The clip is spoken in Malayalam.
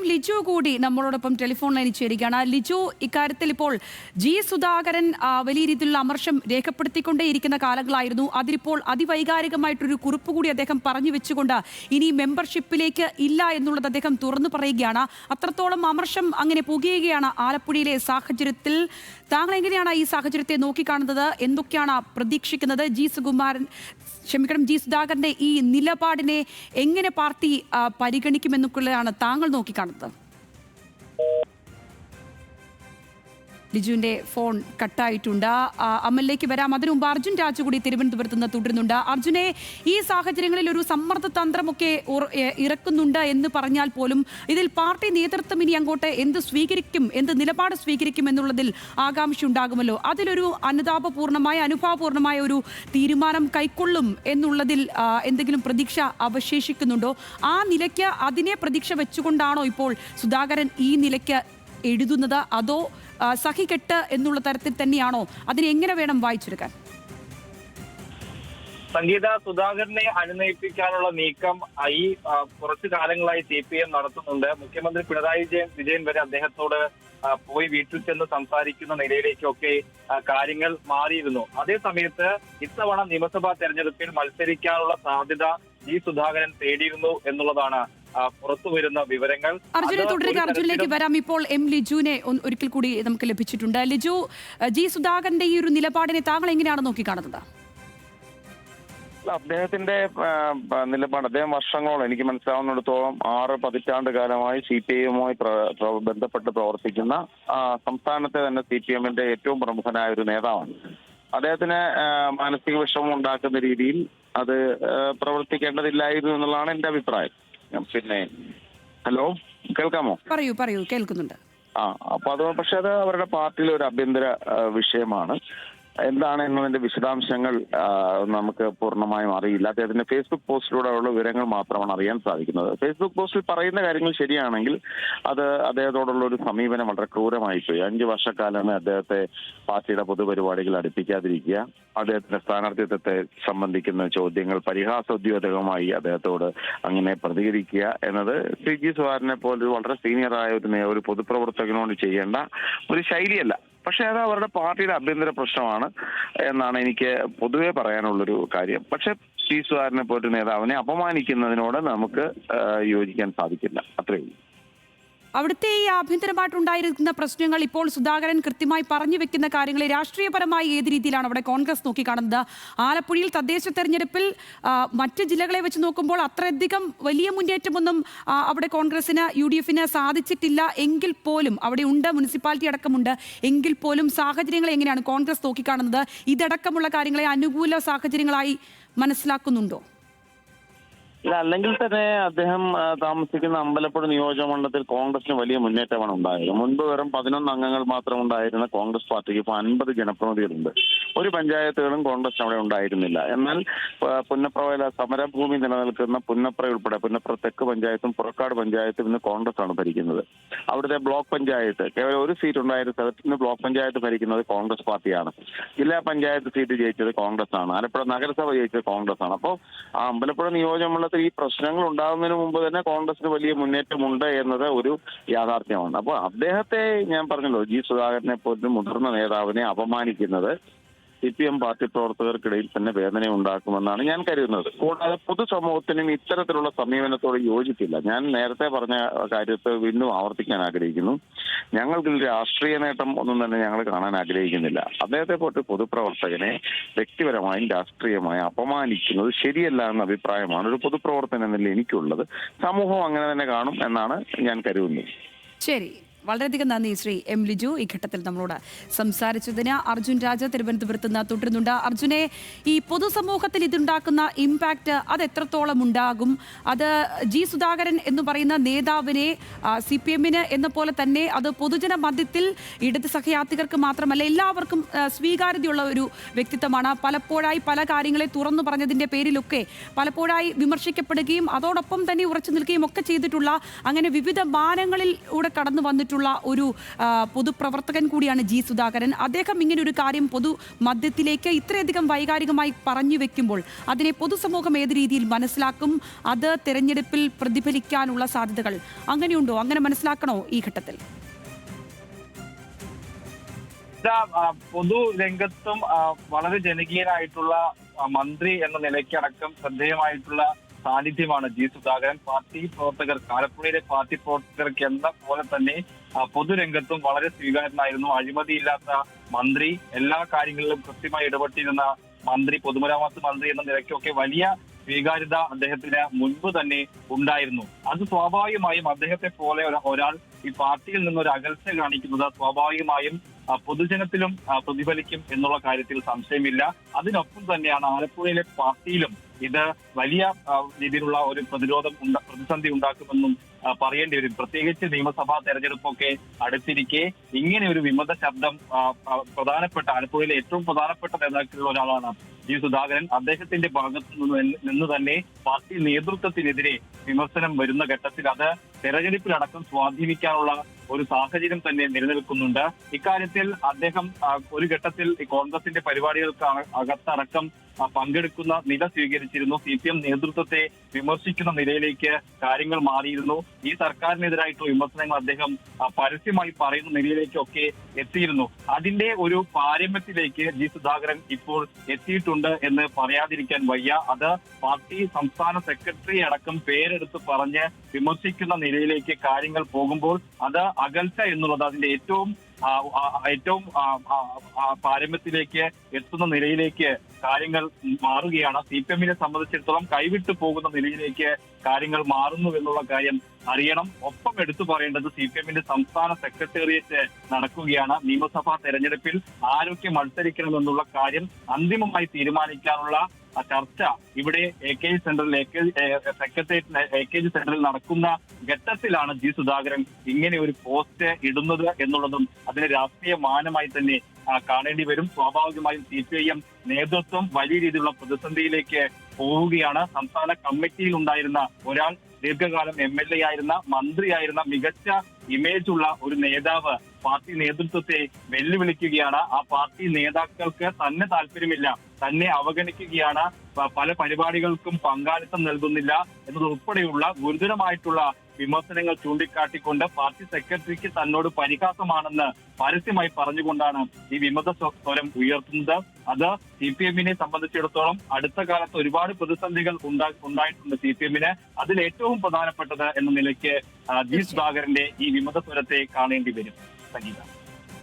ലിജു കൂടി നമ്മളോടൊപ്പം ടെലിഫോൺ ലൈനിൽ ചേരുകയാണ്. ലിജു, ഇക്കാര്യത്തിൽ ഇപ്പോൾ ജി സുധാകരൻ വലിയ രീതിയിലുള്ള അമർഷം രേഖപ്പെടുത്തിക്കൊണ്ടേയിരിക്കുന്ന കാലങ്ങളായിരുന്നു. അതിലിപ്പോൾ അതിവൈകാരികമായിട്ടൊരു കുറിപ്പ് കൂടി അദ്ദേഹം പറഞ്ഞു വെച്ചുകൊണ്ട് ഇനി മെമ്പർഷിപ്പിലേക്ക് ഇല്ല എന്നുള്ളത് അദ്ദേഹം തുറന്നു പറയുകയാണ്. അത്രത്തോളം അമർഷം അങ്ങനെ പുകയുകയാണ് ആലപ്പുഴയിലെ സാഹചര്യത്തിൽ. താങ്കൾ എങ്ങനെയാണ് ഈ സാഹചര്യത്തെ നോക്കിക്കാണുന്നത്? എന്തൊക്കെയാണ് പ്രതീക്ഷിക്കുന്നത്? ജി സുധാകരന്റെ ഈ നിലപാടിനെ എങ്ങനെ പാർട്ടി പരിഗണിക്കുമെന്നൊക്കെയാണ് താങ്കൾ നോക്കിക്കാണുന്നത്? ലിജുവിന്റെ ഫോൺ കട്ടായിട്ടുണ്ട്. അമലിലേക്ക് വരാം. അതിനു മുമ്പ് അർജുൻ രാജു കൂടി തിരുവനന്തപുരത്ത് നിന്ന് തുടരുന്നുണ്ട്. അർജുനെ, ഈ സാഹചര്യങ്ങളിൽ ഒരു സമ്മർദ്ദ തന്ത്രമൊക്കെ ഇറക്കുന്നുണ്ട് എന്ന് പറഞ്ഞാൽ പോലും ഇതിൽ പാർട്ടി നേതൃത്വം ഇനി അങ്ങോട്ട് എന്ത് നിലപാട് സ്വീകരിക്കും എന്നുള്ളതിൽ ആകാംക്ഷ ഉണ്ടാകുമല്ലോ. അതിലൊരു അനുഭാവപൂർണമായ ഒരു തീരുമാനം കൈക്കൊള്ളും എന്നുള്ളതിൽ എന്തെങ്കിലും പ്രതീക്ഷ അവശേഷിക്കുന്നുണ്ടോ? ആ നിലയ്ക്ക് അതിനെ പ്രതീക്ഷ വെച്ചുകൊണ്ടാണോ ഇപ്പോൾ സുധാകരൻ ഈ നിലയ്ക്ക് എഴുതുന്നത്? അതോ സഹികെട്ട് എന്നുള്ള തരത്തിൽ തന്നെയാണോ? അതിനെ എങ്ങനെ വേണം വായിച്ചെടുക്കാൻ? സംഗീത, സുധാകരനെ അനുനയിപ്പിക്കാനുള്ള നീക്കം ഈ കുറച്ചു കാലങ്ങളായി CPM നടത്തുന്നുണ്ട്. മുഖ്യമന്ത്രി പിണറായി വിജയൻ വരെ അദ്ദേഹത്തോട് പോയി വീട്ടിൽ ചെന്ന് സംസാരിക്കുന്ന നിലയിലേക്കൊക്കെ കാര്യങ്ങൾ മാറിയിരുന്നു. അതേ സമയത്ത് ഇത്തവണ നിയമസഭാ തെരഞ്ഞെടുപ്പിൽ മത്സരിക്കാനുള്ള സാധ്യത ഈ സുധാകരൻ തേടിയിരുന്നു എന്നുള്ളതാണ് പുറത്തുവരുന്ന വിവരങ്ങൾ. അർജുനെ തുടരുക. അർജുനിലേക്ക് വരാം. ഇപ്പോൾ ലിജുവിനെ ഒരിക്കൽ കൂടി നമുക്ക് ലഭിച്ചിട്ടുണ്ട്. ലിജു, ജി സുധാകരന്റെ ഈ ഒരു നിലപാടിനെ താങ്കൾ എങ്ങനെയാണ് നോക്കിക്കാണുന്നത്? അദ്ദേഹത്തിന്റെ നിലപാട്, അദ്ദേഹം വർഷങ്ങളോളം, എനിക്ക് മനസ്സിലാവുന്നിടത്തോളം 6 പതിറ്റാണ്ട് കാലമായി CPIയുമായി ബന്ധപ്പെട്ട് പ്രവർത്തിക്കുന്ന സംസ്ഥാനത്തെ തന്നെ CPMന്റെ ഏറ്റവും പ്രമുഖനായ ഒരു നേതാവാണ്. അദ്ദേഹത്തിന് മാനസിക വിഷമം ഉണ്ടാക്കുന്ന രീതിയിൽ അത് പ്രവർത്തിക്കേണ്ടതില്ലായിരുന്നു എന്നുള്ളതാണ് എന്റെ അഭിപ്രായം. പിന്നെ ഹലോ, കേൾക്കാമോ? പറയൂ, കേൾക്കുന്നുണ്ട്. അപ്പൊ പക്ഷെ അത് അവരുടെ പാർട്ടിയിലെ ഒരു ആഭ്യന്തര വിഷയമാണ്. എന്താണ് എന്നതിന്റെ വിശദാംശങ്ങൾ നമുക്ക് പൂർണ്ണമായും അറിയില്ല. അദ്ദേഹത്തിന്റെ ഫേസ്ബുക്ക് പോസ്റ്റിലൂടെയുള്ള വിവരങ്ങൾ മാത്രമാണ് അറിയാൻ സാധിക്കുന്നത്. ഫേസ്ബുക്ക് പോസ്റ്റിൽ പറയുന്ന കാര്യങ്ങൾ ശരിയാണെങ്കിൽ അത് അദ്ദേഹത്തോടുള്ള ഒരു സമീപനം വളരെ ക്രൂരമായിപ്പോയി. 5 വർഷക്കാലമേ അദ്ദേഹത്തെ പാർട്ടിയുടെ പൊതുപരിപാടികൾ അടുപ്പിക്കാതിരിക്കുക, അദ്ദേഹത്തിന്റെ സ്ഥാനാർത്ഥിത്വത്തെ സംബന്ധിക്കുന്ന ചോദ്യങ്ങൾ പരിഹാസോദ്യോതകമായി അദ്ദേഹത്തോട് അങ്ങനെ പ്രതികരിക്കുക എന്നത് ജി സുധാകരനെ പോലൊരു വളരെ സീനിയറായ ഒരു പൊതുപ്രവർത്തകനോട് ചെയ്യേണ്ട ഒരു ശൈലിയല്ല. പക്ഷെ അത് അവരുടെ പാർട്ടിയുടെ ആഭ്യന്തര പ്രശ്നമാണ് എന്നാണ് എനിക്ക് പൊതുവെ പറയാനുള്ളൊരു കാര്യം. പക്ഷെ ജി സുധാകരനെ പോലൊരു നേതാവിനെ അപമാനിക്കുന്നതിനോട് നമുക്ക് യോജിക്കാൻ സാധിക്കില്ല. അത്രയേ ഉള്ളൂ. അവിടുത്തെ ഈ ആഭ്യന്തരമായിട്ടുണ്ടായിരിക്കുന്ന പ്രശ്നങ്ങൾ ഇപ്പോൾ സുധാകരൻ കൃത്യമായി പറഞ്ഞു വെക്കുന്ന കാര്യങ്ങളെ രാഷ്ട്രീയപരമായി ഏത് രീതിയിലാണ് അവിടെ കോൺഗ്രസ് നോക്കിക്കാണുന്നത്? ആലപ്പുഴയിൽ തദ്ദേശ തെരഞ്ഞെടുപ്പിൽ മറ്റ് ജില്ലകളെ വെച്ച് നോക്കുമ്പോൾ അത്രയധികം വലിയ മുന്നേറ്റമൊന്നും അവിടെ കോൺഗ്രസിന് UDFന് സാധിച്ചിട്ടില്ല എങ്കിൽ പോലും, അവിടെ ഉണ്ട്, മുനിസിപ്പാലിറ്റി അടക്കമുണ്ട്, എങ്കിൽ പോലും സാഹചര്യങ്ങൾ എങ്ങനെയാണ് കോൺഗ്രസ് നോക്കിക്കാണുന്നത്? ഇതടക്കമുള്ള കാര്യങ്ങളെ അനുകൂല സാഹചര്യങ്ങളായി മനസ്സിലാക്കുന്നുണ്ടോ? ഇല്ല, അല്ലെങ്കിൽ തന്നെ അദ്ദേഹം താമസിക്കുന്ന അമ്പലപ്പുഴ നിയോജകമണ്ഡലത്തിൽ കോൺഗ്രസിന് വലിയ മുന്നേറ്റമാണ് ഉണ്ടായത്. മുൻപ് വെറും 11 അംഗങ്ങൾ മാത്രം ഉണ്ടായിരുന്ന കോൺഗ്രസ് പാർട്ടിക്ക് ഇപ്പോൾ 50 ജനപ്രതിനിധികളുണ്ട്. ഒരു പഞ്ചായത്തുകളും കോൺഗ്രസ് അവിടെ ഉണ്ടായിരുന്നില്ല. എന്നാൽ പുന്നപ്ര സമരഭൂമി നിലനിൽക്കുന്ന പുന്നപ്ര ഉൾപ്പെടെ പുന്നപ്ര തെക്ക് പഞ്ചായത്തും പുറക്കാട് പഞ്ചായത്തും ഇന്ന് കോൺഗ്രസ് ആണ് ഭരിക്കുന്നത്. അവിടുത്തെ ബ്ലോക്ക് പഞ്ചായത്ത് കേവലം ഒരു സീറ്റ് ഉണ്ടായിരുന്ന സ്ഥലത്ത് ഇന്ന് ബ്ലോക്ക് പഞ്ചായത്ത് ഭരിക്കുന്നത് കോൺഗ്രസ് പാർട്ടിയാണ്. ജില്ലാ പഞ്ചായത്ത് സീറ്റ് ജയിച്ചത് കോൺഗ്രസ് ആണ്. ആലപ്പുഴ നഗരസഭ ജയിച്ചത് കോൺഗ്രസ് ആണ്. അപ്പോൾ ആ അമ്പലപ്പുഴ നിയോജകമണ്ഡലത്തിൽ ഈ പ്രശ്നങ്ങൾ ഉണ്ടാകുന്നതിന് മുമ്പ് തന്നെ കോൺഗ്രസിന് വലിയ മുന്നേറ്റമുണ്ട് എന്നത് ഒരു യാഥാർത്ഥ്യമാണ്. അപ്പോൾ അദ്ദേഹത്തെ, ഞാൻ പറഞ്ഞല്ലോ, ജി സുധാകരനെ പോലും മുതിർന്ന നേതാവിനെ അപമാനിക്കുന്നത് CPM പാർട്ടി പ്രവർത്തകർക്കിടയിൽ തന്നെ വേദന ഉണ്ടാക്കുമെന്നാണ് ഞാൻ കരുതുന്നത്. കൂടാതെ പൊതുസമൂഹത്തിനും ഇത്തരത്തിലുള്ള സമീപനത്തോട് യോജിപ്പില്ല. ഞാൻ നേരത്തെ പറഞ്ഞ കാര്യത്തെ വീണ്ടും ആവർത്തിക്കാൻ ആഗ്രഹിക്കുന്നു. ഞങ്ങൾക്ക് രാഷ്ട്രീയ നേട്ടം ഒന്നും തന്നെ ഞങ്ങൾ കാണാൻ ആഗ്രഹിക്കുന്നില്ല. അദ്ദേഹത്തെ പോലത്തെ പൊതുപ്രവർത്തകനെ വ്യക്തിപരമായും രാഷ്ട്രീയമായും അപമാനിക്കുന്നത് ശരിയല്ല എന്ന അഭിപ്രായമാണ് ഒരു പൊതുപ്രവർത്തകൻ എന്നതിൽ എനിക്കുള്ളത്. സമൂഹം അങ്ങനെ തന്നെ കാണും എന്നാണ് ഞാൻ കരുതുന്നത്. ശരി, വളരെയധികം നന്ദി ശ്രീ ലിജു ഈ ഘട്ടത്തിൽ നമ്മളോട് സംസാരിച്ചതിന്. അർജുൻ രാജ തിരുവനന്തപുരത്ത് നിന്ന് തുടരുന്നുണ്ട്. അർജുനെ, ഈ പൊതുസമൂഹത്തിൽ ഇതുണ്ടാക്കുന്ന ഇമ്പാക്റ്റ് അത് എത്രത്തോളം ഉണ്ടാകും? അത് ജി സുധാകരൻ എന്ന് പറയുന്ന നേതാവിനെ CPMന് എന്ന പോലെ തന്നെ അത് പൊതുജന മധ്യത്തിൽ ഇടത് സഹയാത്രികർക്ക് മാത്രമല്ല എല്ലാവർക്കും സ്വീകാര്യതയുള്ള ഒരു വ്യക്തിത്വമാണ്. പലപ്പോഴായി പല കാര്യങ്ങളെ തുറന്നു പറഞ്ഞതിൻ്റെ പേരിലൊക്കെ പലപ്പോഴായി വിമർശിക്കപ്പെടുകയും അതോടൊപ്പം തന്നെ ഉറച്ചു നിൽക്കുകയും ഒക്കെ ചെയ്തിട്ടുള്ള, അങ്ങനെ വിവിധ മാനങ്ങളിലൂടെ കടന്നു വന്നിട്ടുള്ള പ്രസിദ്ധനായിട്ടുള്ള ഒരു പൊതുപ്രവർത്തകൻ കൂടിയാണ് ജി സുധാകരൻ. അദ്ദേഹം ഇങ്ങനെ ഒരു കാര്യം പൊതുമധ്യത്തിലേക്ക് ഇത്രയധികം വൈകാരികമായി പറഞ്ഞു വെക്കുമ്പോൾ അതിനെ പൊതുസമൂഹം ഏത് രീതിയിൽ മനസ്സിലാക്കും? അത് തെരഞ്ഞെടുപ്പിൽ പ്രതിഫലിക്കാനുള്ള സാധ്യതകൾ അങ്ങനെയുണ്ടോ? അങ്ങനെ മനസ്സിലാക്കണോ ഈ ഘട്ടത്തിൽ? പൊതുരംഗത്തും വളരെ ജനകീയനായിട്ടുള്ള മന്ത്രി എന്ന നിലയ്ക്കടക്കം ശ്രദ്ധേയമായിട്ടുള്ള സാന്നിധ്യമാണ് ജി സുധാകരൻ. പാർട്ടി പ്രവർത്തകർക്ക്, ആലപ്പുഴയിലെ പാർട്ടി പ്രവർത്തകർക്ക് എന്ന പോലെ തന്നെ പൊതുരംഗത്തും വളരെ സ്വീകാര്യനായിരുന്നു. അഴിമതിയില്ലാത്ത മന്ത്രി, എല്ലാ കാര്യങ്ങളിലും കൃത്യമായി ഇടപെട്ടിരുന്ന മന്ത്രി, പൊതുമരാമത്ത് മന്ത്രി എന്ന നിലയ്ക്കൊക്കെ വലിയ സ്വീകാര്യത അദ്ദേഹത്തിന് മുൻപ് തന്നെ ഉണ്ടായിരുന്നു. അത് സ്വാഭാവികമായും അദ്ദേഹത്തെ പോലെ ഒരാൾ ഈ പാർട്ടിയിൽ നിന്നൊരു അകൽച്ച കാണിക്കുന്നത് സ്വാഭാവികമായും പൊതുജനത്തിലും പ്രതിഫലിക്കും എന്നുള്ള കാര്യത്തിൽ സംശയമില്ല. അതിനൊപ്പം തന്നെയാണ് ആലപ്പുഴയിലെ പാർട്ടിയിലും ഇത് വലിയ രീതിയിലുള്ള ഒരു പ്രതിസന്ധി ഉണ്ടാക്കുമെന്നും പറയേണ്ടി വരും. പ്രത്യേകിച്ച് നിയമസഭാ തെരഞ്ഞെടുപ്പൊക്കെ അടുത്തിരിക്കെ ഇങ്ങനെ ഒരു വിമത ശബ്ദം പ്രധാനപ്പെട്ട ആലപ്പുഴയിലെ ഏറ്റവും പ്രധാനപ്പെട്ട നേതാക്കളിൽ ഒരാളാണ് ജി സുധാകരൻ. അദ്ദേഹത്തിന്റെ ഭാഗത്തു നിന്ന് തന്നെ പാർട്ടി നേതൃത്വത്തിനെതിരെ വിമർശനം വരുന്ന ഘട്ടത്തിൽ അത് തെരഞ്ഞെടുപ്പിലടക്കം സ്വാധീനിക്കാനുള്ള ഒരു സാഹചര്യം തന്നെ നിലനിൽക്കുന്നുണ്ട്. ഇക്കാര്യത്തിൽ അദ്ദേഹം ഒരു ഘട്ടത്തിൽ കോൺഗ്രസിന്റെ പരിപാടികൾക്ക് അകത്തടക്കം പങ്കെടുക്കുന്ന നില സ്വീകരിച്ചിരുന്നു. CPM നേതൃത്വത്തെ വിമർശിക്കുന്ന നിലയിലേക്ക് കാര്യങ്ങൾ മാറിയിരുന്നു. ഈ സർക്കാരിനെതിരായിട്ടുള്ള വിമർശനങ്ങൾ അദ്ദേഹം പരസ്യമായി പറയുന്ന നിലയിലേക്കൊക്കെ എത്തിയിരുന്നു. അതിന്റെ ഒരു പാരമ്യത്തിലേക്ക് ജി സുധാകരൻ ഇപ്പോൾ എത്തിയിട്ടുണ്ട് എന്ന് പറയാതിരിക്കാൻ വയ്യ. അത് പാർട്ടി സംസ്ഥാന സെക്രട്ടറി അടക്കം പേരെടുത്ത് പറഞ്ഞ് വിമർശിക്കുന്ന നിലയിലേക്ക് കാര്യങ്ങൾ പോകുമ്പോൾ അത് അകൽച്ച എന്നുള്ളത് അതിന്റെ ഏറ്റവും പാരമ്യത്തിലേക്ക് എത്തുന്ന നിലയിലേക്ക് കാര്യങ്ങൾ മാറുകയാണ്. CPM-നെ സംബന്ധിച്ചിടത്തോളം കൈവിട്ടു പോകുന്ന നിലയിലേക്ക് കാര്യങ്ങൾ മാറുന്നു എന്നുള്ള കാര്യം അറിയണം. ഒപ്പം എടുത്തു പറയേണ്ടത് CPM-ന്റെ സംസ്ഥാന സെക്രട്ടേറിയറ്റ് നടക്കുകയാണ്. നിയമസഭാ തെരഞ്ഞെടുപ്പിൽ ആരൊക്കെ മത്സരിക്കണമെന്നുള്ള കാര്യം അന്തിമമായി തീരുമാനിക്കാനുള്ള ചർച്ച ഇവിടെ AKG സെന്ററിൽ AKG സെന്ററിൽ നടക്കുന്ന ഘട്ടത്തിലാണ് ജി സുധാകരൻ ഇങ്ങനെ ഒരു പോസ്റ്റ് ഇടുന്നത് എന്നുള്ളതും അതിന് രാഷ്ട്രീയ മാനമായി തന്നെ കാണേണ്ടി വരും. സ്വാഭാവികമായും CPIM നേതൃത്വം വലിയ രീതിയിലുള്ള പ്രതിസന്ധിയിലേക്ക് പോവുകയാണ്. സംസ്ഥാന കമ്മിറ്റിയിൽ ഉണ്ടായിരുന്ന ഒരാൾ, ദീർഘകാലം MLA ആയിരുന്ന, മന്ത്രിയായിരുന്ന, മികച്ച ഇമേജുള്ള ഒരു നേതാവ് പാർട്ടി നേതൃത്വത്തെ വെല്ലുവിളിക്കുകയാണ്. ആ പാർട്ടി നേതാക്കൾക്ക് തന്നെ താല്പര്യമില്ല, തന്നെ അവഗണിക്കുകയാണ്, പല പരിപാടികൾക്കും പങ്കാളിത്തം നൽകുന്നില്ല എന്നതുൾപ്പെടെയുള്ള ഗുരുതരമായിട്ടുള്ള വിമർശനങ്ങൾ ചൂണ്ടിക്കാട്ടിക്കൊണ്ട് പാർട്ടി സെക്രട്ടറിക്ക് തന്നോട് പരിഹാസമാണെന്ന് പരസ്യമായി പറഞ്ഞുകൊണ്ടാണ് ഈ വിമത സ്വരം ഉയർത്തുന്നത്. അത് CPM-നെ സംബന്ധിച്ചിടത്തോളം അടുത്ത കാലത്ത് ഒരുപാട് പ്രതിസന്ധികൾ ഉണ്ടായിട്ടുണ്ട് CPM-ന്. അതിൽ ഏറ്റവും പ്രധാനപ്പെട്ടത് എന്ന നിലയ്ക്ക് ജി സുധാകരന്റെ ഈ വിമത സ്വരത്തെ കാണേണ്ടി വരും. സംഗീത.